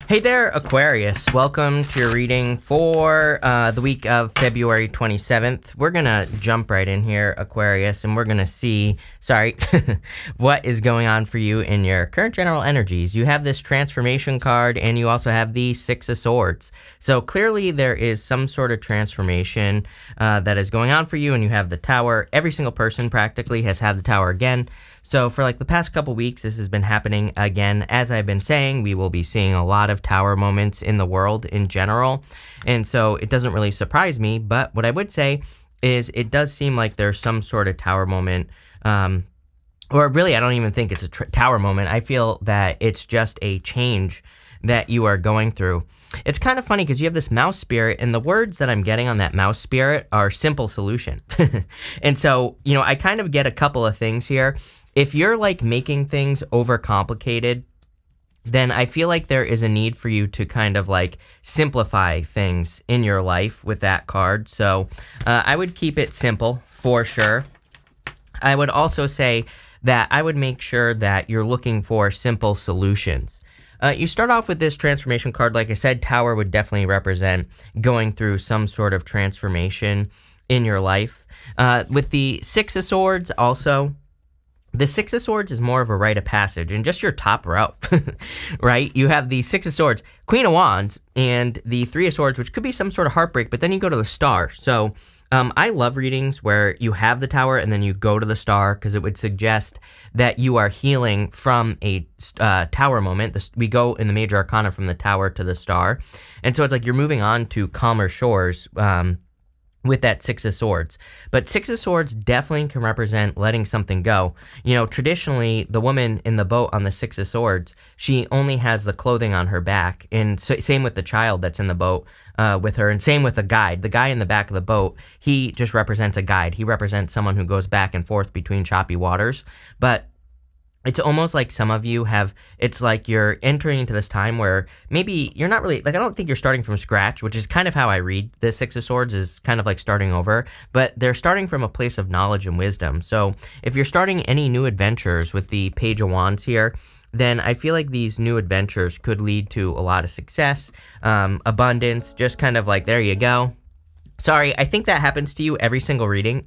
Hey there, Aquarius. Welcome to your reading for the week of February 27th. We're going to jump right in here, Aquarius, and we're going to see, what is going on for you in your current general energies. You have this transformation card, and you also have the Six of Swords. So clearly there is some sort of transformation that is going on for you, and you have the Tower. Every single person practically has had the Tower again. So for like the past couple weeks, this has been happening again. As I've been saying, we will be seeing a lot of Tower moments in the world in general. And so it doesn't really surprise me. But what I would say is it does seem like there's some sort of Tower moment. Or really, I don't even think it's a Tower moment. I feel that it's just a change that you are going through. It's kind of funny because you have this mouse spirit, and the words that I'm getting on that mouse spirit are simple solution. And so, I kind of get a couple of things here. If you're like making things overcomplicated, then I feel like there is a need for you to kind of like simplify things in your life with that card. So I would keep it simple for sure. I would also say that I would make sure that you're looking for simple solutions. You start off with this transformation card. Like I said, Tower would definitely represent going through some sort of transformation in your life. With the Six of Swords also, the Six of Swords is more of a rite of passage and just your top row, right? You have the Six of Swords, Queen of Wands, and the Three of Swords, which could be some sort of heartbreak, but then you go to the Star. So I love readings where you have the Tower and then you go to the Star because it would suggest that you are healing from a Tower moment. We go in the Major Arcana from the Tower to the Star. And so it's like you're moving on to calmer shores with that Six of Swords. But Six of Swords definitely can represent letting something go. Traditionally, the woman in the boat on the Six of Swords, she only has the clothing on her back. And so, same with the child that's in the boat with her, and same with the guide. The guy in the back of the boat, he just represents a guide. He represents someone who goes back and forth between choppy waters. But it's almost like some of you have, it's like you're entering into this time where maybe you're not really, like I don't think you're starting from scratch, which is kind of how I read the Six of Swords, is kind of like starting over, but they're starting from a place of knowledge and wisdom. So if you're starting any new adventures with the Page of Wands here, then I feel like these new adventures could lead to a lot of success, abundance, just kind of like, there you go. Sorry, I think that happens to you every single reading.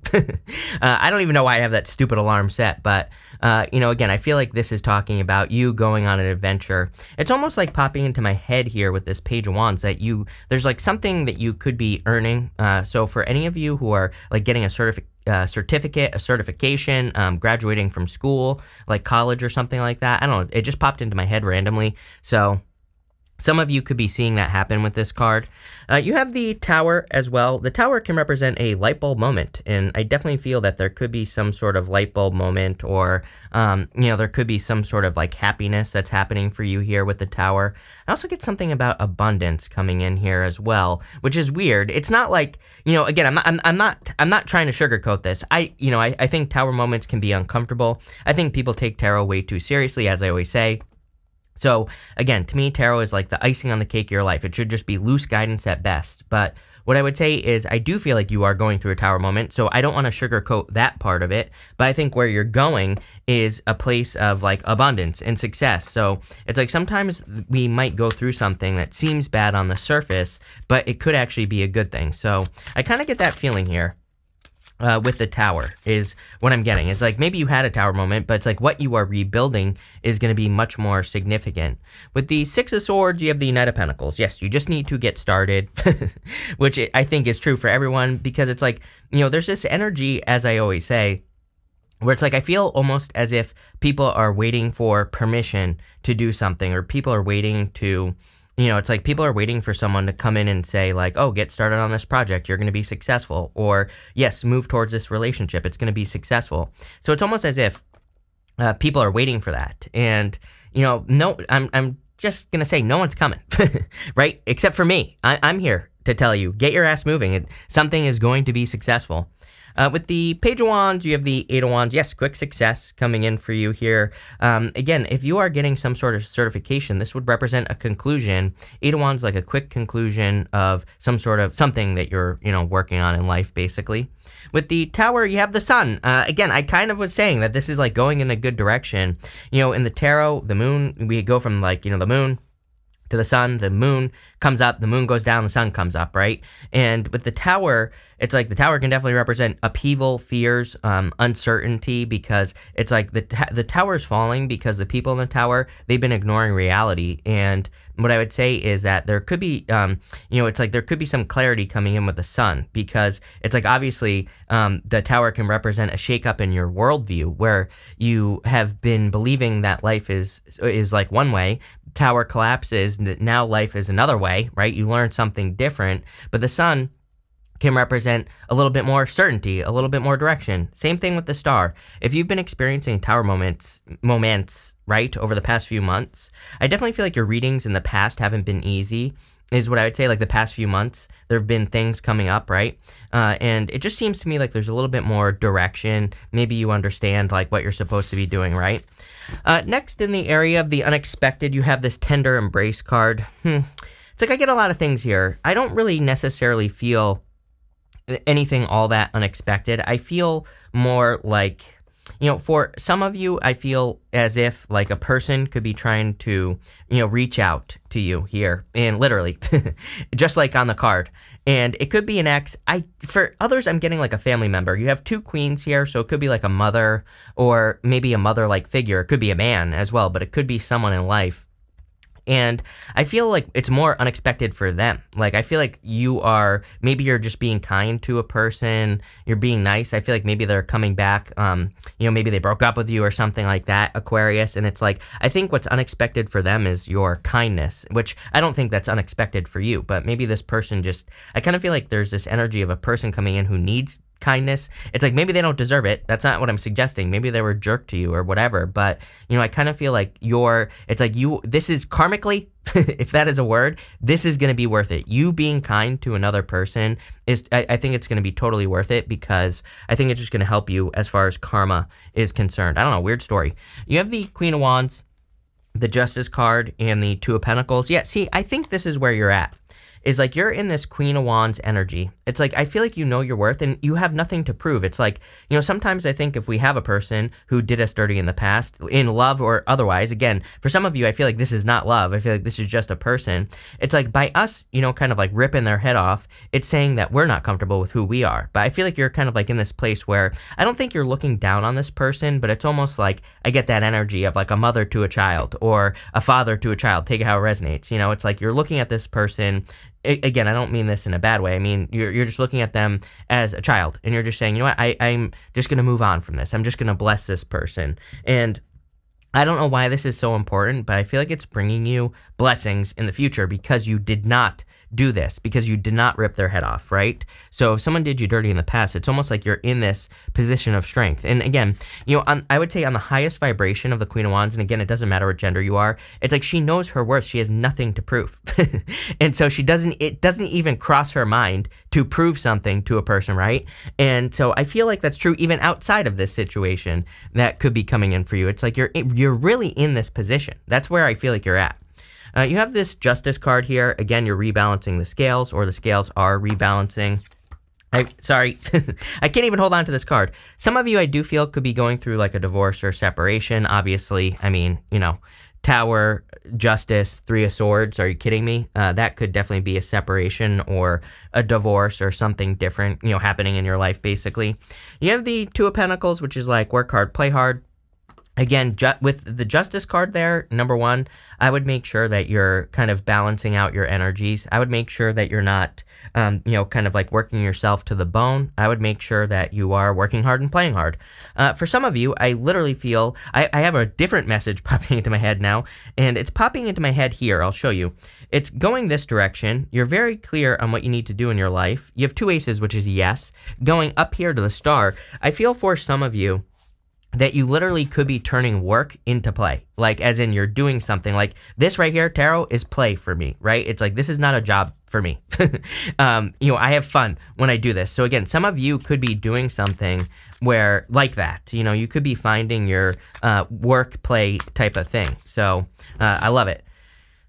I don't even know why I have that stupid alarm set, but, again, I feel like this is talking about you going on an adventure. It's almost like popping into my head here with this Page of Wands that there's like something that you could be earning. So for any of you who are like getting a certificate, a certification, graduating from school, like college or something like that, I don't know, it just popped into my head randomly. So some of you could be seeing that happen with this card. You have the Tower as well. The Tower can represent a light bulb moment, and I definitely feel that there could be some sort of light bulb moment, or, there could be some sort of like happiness that's happening for you here with the Tower. I also get something about abundance coming in here as well, which is weird. It's not like, again, I'm not trying to sugarcoat this. I think Tower moments can be uncomfortable. I think people take tarot way too seriously, as I always say. So, again, to me, tarot is like the icing on the cake of your life. It should just be loose guidance at best. But what I would say is I do feel like you are going through a Tower moment, so I don't want to sugarcoat that part of it. But I think where you're going is a place of like abundance and success. So it's like sometimes we might go through something that seems bad on the surface, but it could actually be a good thing. So I kind of get that feeling here. With the Tower is what I'm getting. It's like maybe you had a Tower moment, but it's like what you are rebuilding is going to be much more significant. With the Six of Swords, you have the Knight of Pentacles. Yes, you just need to get started, which I think is true for everyone, because it's like, there's this energy, as I always say, where it's like I feel almost as if people are waiting for permission to do something, or people are waiting to... it's like people are waiting for someone to come in and say like, oh, get started on this project, you're going to be successful. Or yes, move towards this relationship, it's going to be successful. So it's almost as if people are waiting for that. And, no, I'm just going to say no one's coming, right? Except for me. I'm here to tell you, get your ass moving. Something is going to be successful. With the Page of Wands, you have the Eight of Wands. Yes, quick success coming in for you here. Again, if you are getting some sort of certification, this would represent a conclusion. Eight of Wands, like a quick conclusion of some sort of something that you're, working on in life, basically. With the Tower, you have the Sun. Again, I kind of was saying that this is like going in a good direction. In the tarot, the moon, we go from like, the moon to the sun, the moon comes up, the moon goes down, the sun comes up, right? And with the tower, it's like the tower can definitely represent upheaval, fears, uncertainty, because it's like the tower's falling because the people in the tower, they've been ignoring reality. And what I would say is that there could be, it's like there could be some clarity coming in with the sun, because it's like obviously the tower can represent a shakeup in your worldview where you have been believing that life is like one way. Tower collapses, now life is another way, right? You learn something different, but the sun can represent a little bit more certainty, a little bit more direction. Same thing with the star. If you've been experiencing tower moments, right, over the past few months, I definitely feel like your readings in the past haven't been easy, is what I would say. Like the past few months, there have been things coming up, right? And it just seems to me like there's a little bit more direction. Maybe you understand like what you're supposed to be doing, right? Next, in the area of the unexpected, you have this tender embrace card. It's like I get a lot of things here. I don't really necessarily feel anything all that unexpected. I feel more like, for some of you, I feel as if like a person could be trying to, reach out to you here, and literally, just like on the card. And it could be an ex. For others, I'm getting like a family member. You have two queens here, so it could be like a mother, or maybe a mother-like figure. It could be a man as well, but it could be someone in life. And I feel like it's more unexpected for them. Like, I feel like maybe you're just being kind to a person, you're being nice. I feel like maybe they're coming back, maybe they broke up with you or something like that, Aquarius. And it's like, I think what's unexpected for them is your kindness, which I don't think that's unexpected for you. But maybe this person I kind of feel like there's this energy of a person coming in who needs kindness. It's like maybe they don't deserve it. That's not what I'm suggesting. Maybe they were a jerk to you or whatever. But, I kind of feel like this is karmically, if that is a word, this is going to be worth it. You being kind to another person I think it's going to be totally worth it, because I think it's just going to help you as far as karma is concerned. I don't know, weird story. You have the Queen of Wands, the Justice card, and the Two of Pentacles. Yeah, see, I think this is where you're at. Is like you're in this Queen of Wands energy. It's like I feel like you know your worth and you have nothing to prove. It's like, sometimes I think if we have a person who did us dirty in the past, in love or otherwise, again, for some of you, I feel like this is not love. I feel like this is just a person. It's like by us, kind of like ripping their head off, it's saying that we're not comfortable with who we are. But I feel like you're kind of like in this place where I don't think you're looking down on this person, but it's almost like I get that energy of like a mother to a child or a father to a child. Take it how it resonates. It's like you're looking at this person. Again, I don't mean this in a bad way. I mean, you're just looking at them as a child, and you're just saying, you know what, I'm just going to move on from this. I'm just going to bless this person. And I don't know why this is so important, but I feel like it's bringing you blessings in the future because you did not do this, because you did not rip their head off, right? So if someone did you dirty in the past, it's almost like you're in this position of strength. And again, I would say on the highest vibration of the Queen of Wands, and again, it doesn't matter what gender you are, it's like she knows her worth. She has nothing to prove. And so it doesn't even cross her mind to prove something to a person, right? And so I feel like that's true even outside of this situation that could be coming in for you. It's like you're really in this position. That's where I feel like you're at. You have this Justice card here. Again, you're rebalancing the scales, or the scales are rebalancing. Sorry, I can't even hold on to this card. Some of you, I do feel, could be going through like a divorce or separation. Obviously, I mean, Tower, Justice, Three of Swords. Are you kidding me? That could definitely be a separation or a divorce or something different, happening in your life, basically. You have the Two of Pentacles, which is like work hard, play hard. Again, with the Justice card there, number one, I would make sure that you're kind of balancing out your energies. I would make sure that you're not, kind of like working yourself to the bone. I would make sure that you are working hard and playing hard. For some of you, I literally feel, I have a different message popping into my head now, and it's popping into my head here. I'll show you. It's going this direction. You're very clear on what you need to do in your life. You have two aces, which is yes. Going up here to the star, I feel for some of you, that you literally could be turning work into play. Like, as in you're doing something. Like, this right here, tarot, is play for me, right? It's like, this is not a job for me. I have fun when I do this. So again, some of you could be doing something where, like that, you could be finding your work, play type of thing. So I love it.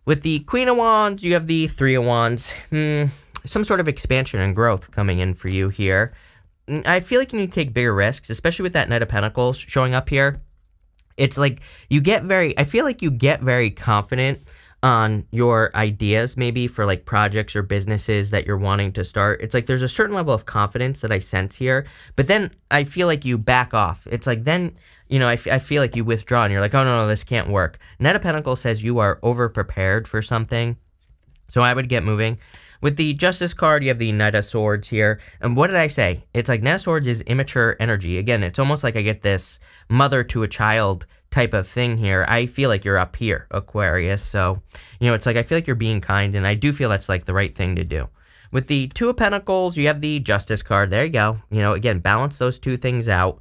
With the Queen of Wands, you have the Three of Wands. Some sort of expansion and growth coming in for you here. I feel like you need to take bigger risks, especially with that Knight of Pentacles showing up here. It's like I feel like you get very confident on your ideas, maybe for like projects or businesses that you're wanting to start. It's like there's a certain level of confidence that I sense here, but then I feel like you back off. It's like then, I feel like you withdraw and you're like, oh, no, this can't work. Knight of Pentacles says you are over-prepared for something, so I would get moving. With the Justice card, you have the Knight of Swords here. And what did I say? It's like Knight of Swords is immature energy. Again, it's almost like I get this mother to a child type of thing here. I feel like you're up here, Aquarius. So, it's like I feel like you're being kind, and I do feel that's like the right thing to do. With the Two of Pentacles, you have the Justice card. There you go. Again, balance those two things out.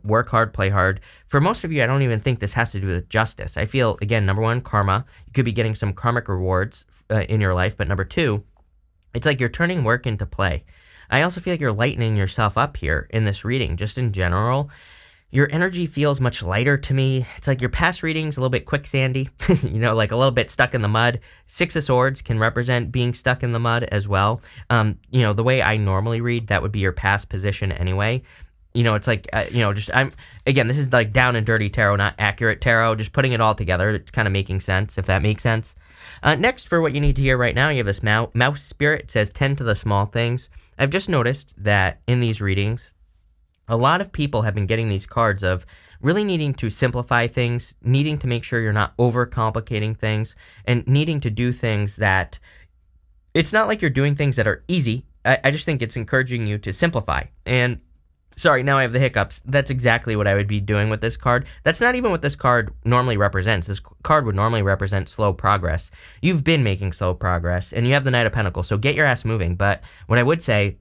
Work hard, play hard. For most of you, I don't even think this has to do with justice. I feel, again, number one, karma. You could be getting some karmic rewards in your life. But number two, it's like you're turning work into play. I also feel like you're lightening yourself up here in this reading, just in general. Your energy feels much lighter to me. It's like your past reading's a little bit quicksandy, like a little bit stuck in the mud. Six of Swords can represent being stuck in the mud as well. The way I normally read, that would be your past position anyway. It's like, this is like down and dirty tarot, not accurate tarot. Just putting it all together. It's kind of making sense, if that makes sense. Next, for what you need to hear right now, you have this mouse spirit. It says, tend to the small things. I've just noticed that in these readings, a lot of people have been getting these cards of really needing to simplify things, needing to make sure you're not overcomplicating things, and needing to do things that, it's not like you're doing things that are easy. I just think it's encouraging you to simplify. And sorry, now I have the hiccups. That's exactly what I would be doing with this card. That's not even what this card normally represents. This card would normally represent slow progress. You've been making slow progress, and you have the Knight of Pentacles, so get your ass moving. But what I would say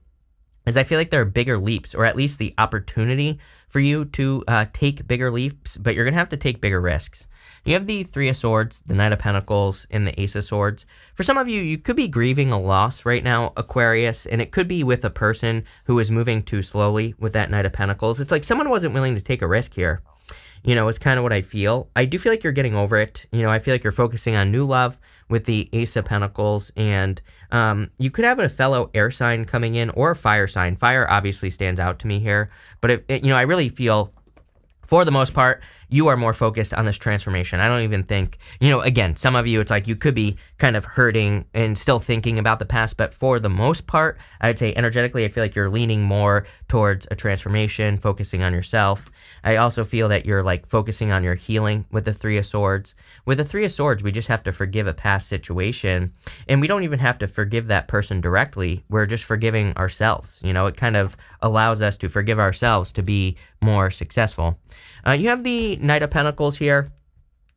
is I feel like there are bigger leaps, or at least the opportunity for you to take bigger leaps, but you're going to have to take bigger risks. You have the Three of Swords, the Knight of Pentacles, and the Ace of Swords. For some of you, you could be grieving a loss right now, Aquarius, and it could be with a person who is moving too slowly with that Knight of Pentacles. It's like someone wasn't willing to take a risk here. It's kind of what I feel. I do feel like you're getting over it. I feel like you're focusing on new love with the Ace of Pentacles, and you could have a fellow air sign coming in, or a fire sign. Fire obviously stands out to me here, but I really feel, for the most part, you are more focused on this transformation. I don't even think, again, some of you, it's like you could be kind of hurting and still thinking about the past, but for the most part, I would say energetically, I feel like you're leaning more towards a transformation, focusing on yourself. I also feel that you're like focusing on your healing with the Three of Swords. With the Three of Swords, we just have to forgive a past situation, and we don't even have to forgive that person directly. We're just forgiving ourselves. It kind of allows us to forgive ourselves to be more successful. You have the Knight of Pentacles here.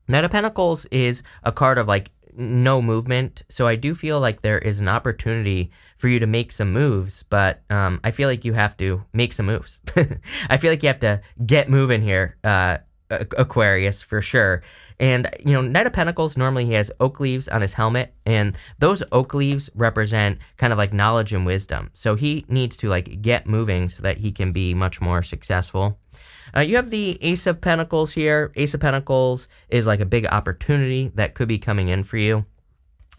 Knight of Pentacles is a card of like no movement, so I do feel like there is an opportunity for you to make some moves, but I feel like you have to make some moves. I feel like you have to get moving here, Aquarius, for sure. And, Knight of Pentacles, normally he has oak leaves on his helmet, and those oak leaves represent kind of like knowledge and wisdom. So he needs to like get moving so that he can be much more successful. You have the Ace of Pentacles here. Ace of Pentacles is like a big opportunity that could be coming in for you.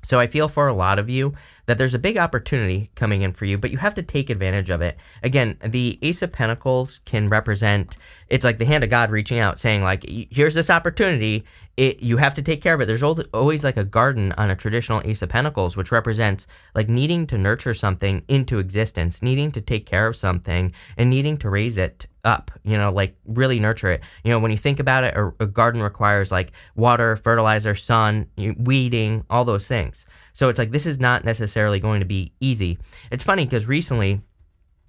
So I feel for a lot of you that there's a big opportunity coming in for you, but you have to take advantage of it. Again, the Ace of Pentacles can represent, it's like the hand of God reaching out saying like, here's this opportunity. You have to take care of it. There's always like a garden on a traditional Ace of Pentacles, which represents like needing to nurture something into existence, needing to take care of something, and needing to raise it up, like really nurture it. When you think about it, a garden requires like water, fertilizer, sun, weeding, all those things. So it's like this is not necessarily going to be easy. It's funny because recently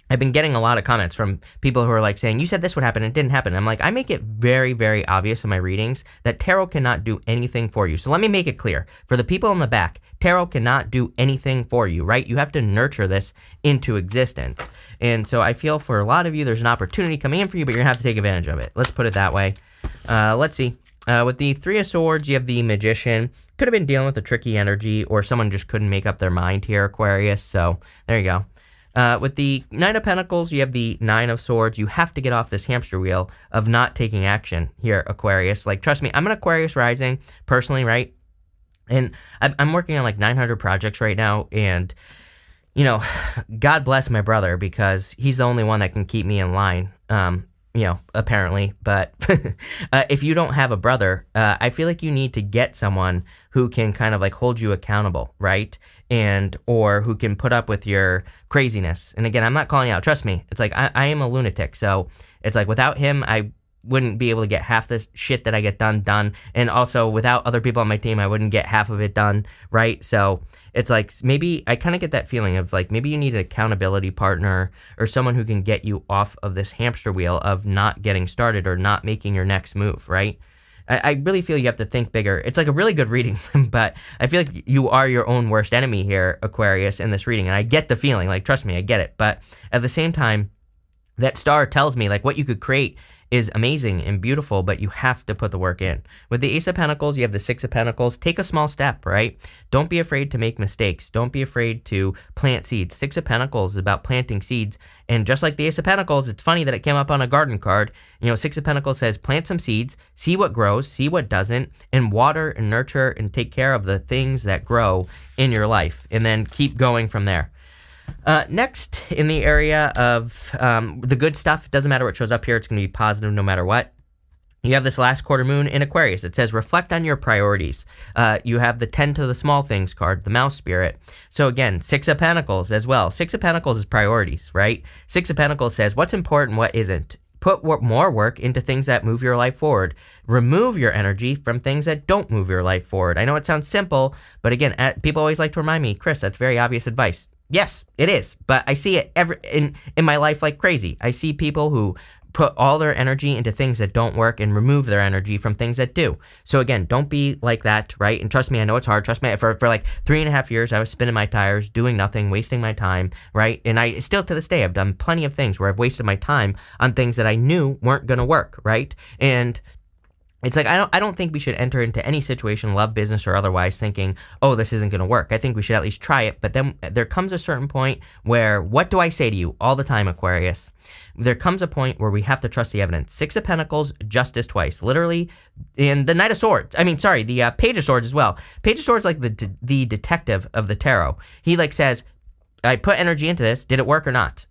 I've been getting a lot of comments from people who are like saying, you said this would happen, and it didn't happen. I'm like, I make it very, very obvious in my readings that tarot cannot do anything for you. So let me make it clear. For the people in the back, tarot cannot do anything for you, right? You have to nurture this into existence. And so I feel for a lot of you, there's an opportunity coming in for you, but you're going to have to take advantage of it. Let's put it that way. Let's see. With the Three of Swords, you have the Magician. Could have been dealing with a tricky energy, or someone just couldn't make up their mind here, Aquarius. So there you go. With the Knight of Pentacles, you have the Nine of Swords. You have to get off this hamster wheel of not taking action here, Aquarius. Like, trust me, I'm an Aquarius rising, personally, right? And I'm working on like 900 projects right now, and, God bless my brother, because he's the only one that can keep me in line. apparently, but if you don't have a brother, I feel like you need to get someone who can kind of like hold you accountable, right? Or who can put up with your craziness. And again, I'm not calling you out. Trust me. It's like I am a lunatic. So it's like without him, I wouldn't be able to get half the shit that I get done. And also without other people on my team, I wouldn't get half of it done, right? So it's like maybe I kind of get that feeling of like maybe you need an accountability partner or someone who can get you off of this hamster wheel of not getting started or not making your next move, right? I really feel you have to think bigger. It's like a really good reading, but I feel like you are your own worst enemy here, Aquarius, in this reading. And I get the feeling, like, trust me, I get it. But at the same time, that star tells me like what you could create is amazing and beautiful, but you have to put the work in. With the Ace of Pentacles, you have the Six of Pentacles. Take a small step, right? Don't be afraid to make mistakes. Don't be afraid to plant seeds. Six of Pentacles is about planting seeds. And just like the Ace of Pentacles, it's funny that it came up on a garden card. Six of Pentacles says plant some seeds, see what grows, see what doesn't, and water and nurture and take care of the things that grow in your life. And then keep going from there. Next, in the area of the good stuff, it doesn't matter what shows up here. It's going to be positive no matter what. You have this last quarter moon in Aquarius. It says reflect on your priorities. You have the tend to the small things card, the mouse spirit. So again, Six of Pentacles as well. Six of Pentacles is priorities, right? Six of Pentacles says what's important, what isn't. Put more work into things that move your life forward. Remove your energy from things that don't move your life forward. I know it sounds simple, but again, people always like to remind me, Chris, that's very obvious advice. Yes, it is, but I see it in my life like crazy. I see people who put all their energy into things that don't work and remove their energy from things that do. So again, don't be like that, right? And trust me, I know it's hard. Trust me, for like 3.5 years, I was spinning my tires, doing nothing, wasting my time, right? And I still to this day, I've done plenty of things where I've wasted my time on things that I knew weren't going to work, right? And it's like, I don't think we should enter into any situation, love, business, or otherwise, thinking, oh, this isn't going to work. I think we should at least try it. But then there comes a certain point where, what do I say to you all the time, Aquarius? There comes a point where we have to trust the evidence. Six of Pentacles, justice twice. Literally, in the Knight of Swords. The Page of Swords as well. Page of Swords like the detective of the tarot. He like says, I put energy into this. Did it work or not?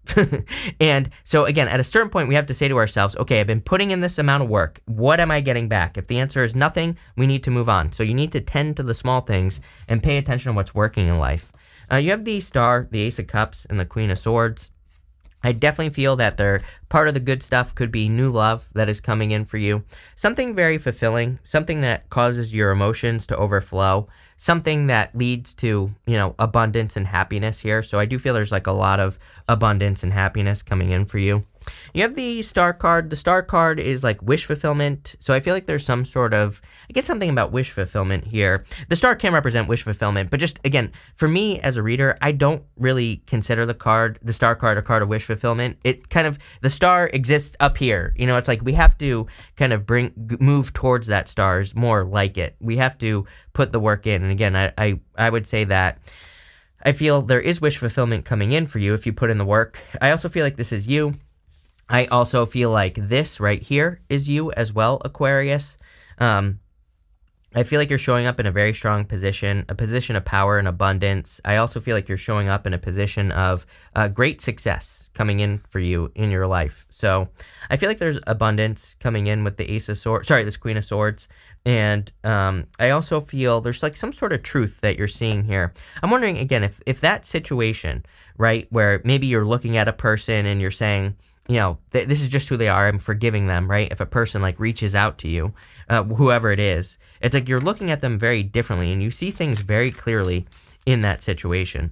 And so again, at a certain point, we have to say to ourselves, okay, I've been putting in this amount of work. What am I getting back? If the answer is nothing, we need to move on. So you need to tend to the small things and pay attention to what's working in life. You have the Star, the Ace of Cups, and the Queen of Swords. I definitely feel that part of the good stuff could be new love that is coming in for you. Something very fulfilling, something that causes your emotions to overflow, something that leads to, abundance and happiness here. So I do feel there's like a lot of abundance and happiness coming in for you. You have the Star card. The Star card is like wish fulfillment. So I feel like there's some sort of, I get something about wish fulfillment here. The Star can represent wish fulfillment, but just again, for me as a reader, I don't really consider the Star card, a card of wish fulfillment. It kind of, the Star exists up here. It's like we have to kind of move towards that star is more like it. We have to put the work in. And again, I would say that I feel there is wish fulfillment coming in for you if you put in the work. I also feel like this is you. I also feel like this right here is you as well, Aquarius. I feel like you're showing up in a very strong position, a position of power and abundance. I also feel like you're showing up in a position of great success coming in for you in your life. So I feel like there's abundance coming in with the Ace of Swords, this Queen of Swords. And I also feel there's like some sort of truth that you're seeing here. I'm wondering, again, if that situation, right, where maybe you're looking at a person and you're saying, this is just who they are, I'm forgiving them, right? If a person like reaches out to you, whoever it is, it's like you're looking at them very differently and you see things very clearly in that situation.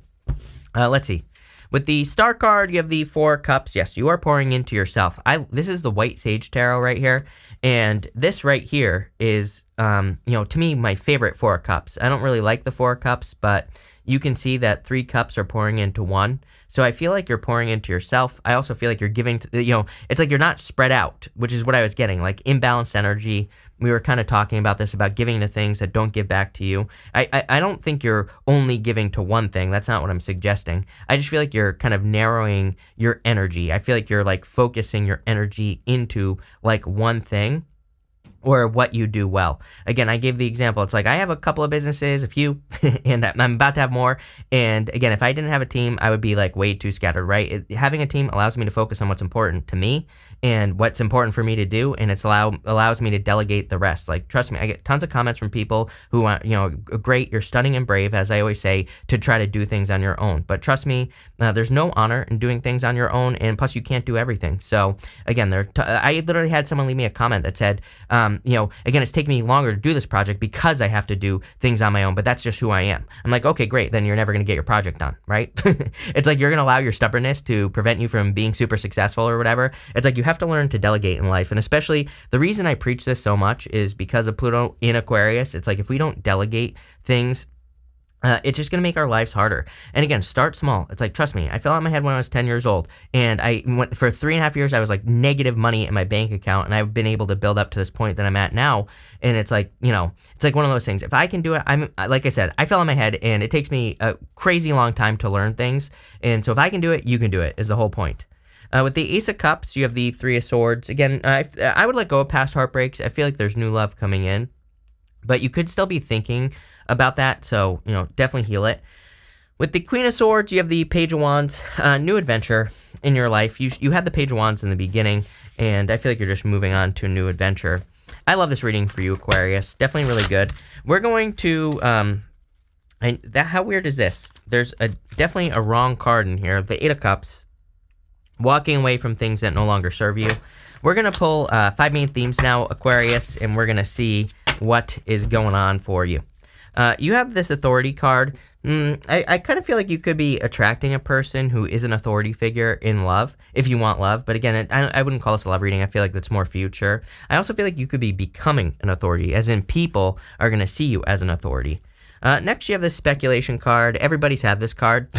Let's see. With the Star card, you have the Four Cups. Yes, you are pouring into yourself. This is the White Sage Tarot right here. And this right here is, to me, my favorite Four Cups. I don't really like the Four Cups, but you can see that 3 cups are pouring into 1. So I feel like you're pouring into yourself. I also feel like you're giving, it's like you're not spread out, which is what I was getting, like imbalanced energy. We were kind of talking about this, about giving to things that don't give back to you. I don't think you're only giving to one thing. That's not what I'm suggesting. I just feel like you're kind of narrowing your energy. I feel like you're like focusing your energy into like one thing. or what you do well. Again, I gave the example. It's like I have a couple of businesses, a few, and I'm about to have more. And again, if I didn't have a team, I would be like way too scattered, right? Having a team allows me to focus on what's important to me and what's important for me to do, and allows me to delegate the rest. Like, trust me, I get tons of comments from people who want, great, you're stunning and brave, as I always say, to try to do things on your own. But trust me, there's no honor in doing things on your own, and plus you can't do everything. So again, I literally had someone leave me a comment that said, again, it's taking me longer to do this project because I have to do things on my own, but that's just who I am. I'm like, okay, great. Then you're never going to get your project done, right? It's like you're going to allow your stubbornness to prevent you from being super successful or whatever. It's like you have to learn to delegate in life. And especially the reason I preach this so much is because of Pluto in Aquarius. It's like if we don't delegate things, it's just going to make our lives harder. And again, start small. It's like, trust me, I fell out my head when I was 10 years old. And I went for 3.5 years, I was like negative money in my bank account. And I've been able to build up to this point that I'm at now. And it's like, it's like one of those things. If I can do it, like I said, I fell on my head and it takes me a crazy long time to learn things. And so if I can do it, you can do it, is the whole point. With the Ace of Cups, you have the Three of Swords. Again, I would let go of past heartbreaks. I feel like there's new love coming in. But you could still be thinking about that, so, definitely heal it. With the Queen of Swords, you have the Page of Wands, new adventure in your life. You had the Page of Wands in the beginning, and I feel like you're just moving on to a new adventure. I love this reading for you, Aquarius. Definitely really good. We're going to, how weird is this? There's definitely a wrong card in here. The Eight of Cups, walking away from things that no longer serve you. We're going to pull 5 main themes now, Aquarius, and we're going to see what is going on for you. You have this authority card. I kind of feel like you could be attracting a person who is an authority figure in love, if you want love. But again, I wouldn't call this a love reading. I feel like that's more future. I also feel like you could be becoming an authority, as in people are going to see you as an authority. Next, you have this speculation card. Everybody's had this card.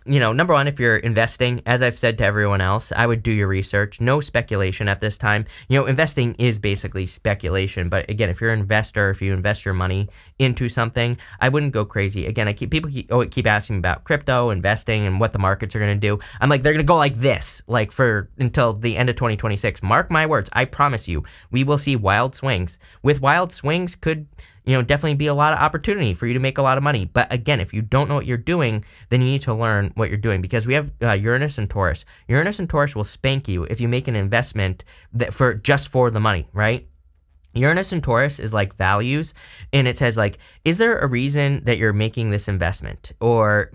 Number one, if you're investing, as I've said to everyone else, I would do your research. No speculation at this time. Investing is basically speculation. But again, if you're an investor, if you invest your money into something, I wouldn't go crazy. Again, people keep asking me about crypto, investing, and what the markets are going to do. I'm like, they're going to go like this, until the end of 2026. Mark my words. I promise you, we will see wild swings. With wild swings could definitely be a lot of opportunity for you to make a lot of money. But again, if you don't know what you're doing, then you need to learn what you're doing, because we have Uranus and Taurus. Uranus and Taurus will spank you if you make an investment just for the money, right? Uranus and Taurus is like values, and it says is there a reason that you're making this investment? Or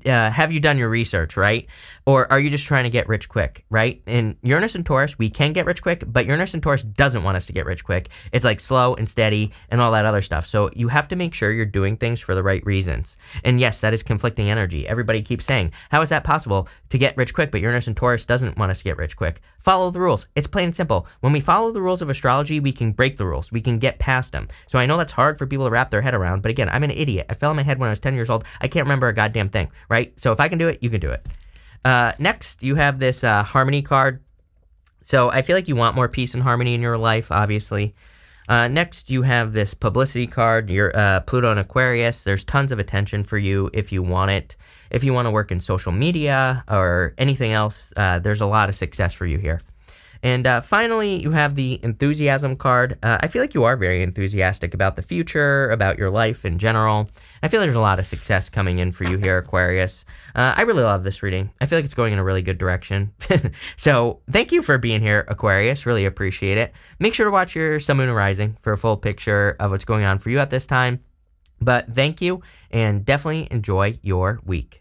have you done your research, right? Or are you just trying to get rich quick, right? In Uranus and Taurus, we can get rich quick, but Uranus and Taurus doesn't want us to get rich quick. It's like slow and steady and all that other stuff. So you have to make sure you're doing things for the right reasons. And yes, that is conflicting energy. Everybody keeps saying, how is that possible to get rich quick, but Uranus and Taurus doesn't want us to get rich quick? Follow the rules. It's plain and simple. When we follow the rules of astrology, we can break the rules. We can get past them. So I know that's hard for people to wrap their head around, but again, I'm an idiot. I fell on my head when I was 10 years old. I can't remember a goddamn thing, right? So if I can do it, you can do it. Next, you have this harmony card. So I feel like you want more peace and harmony in your life, obviously. Next, you have this publicity card. Your Pluto and Aquarius. There's tons of attention for you if you want it. If you want to work in social media or anything else, there's a lot of success for you here. And finally, you have the enthusiasm card. I feel like you are very enthusiastic about the future, about your life in general. I feel like there's a lot of success coming in for you here, Aquarius. I really love this reading. I feel like it's going in a really good direction. So thank you for being here, Aquarius. Really appreciate it. Make sure to watch your Sun, Moon, and Rising for a full picture of what's going on for you at this time. But thank you, and definitely enjoy your week.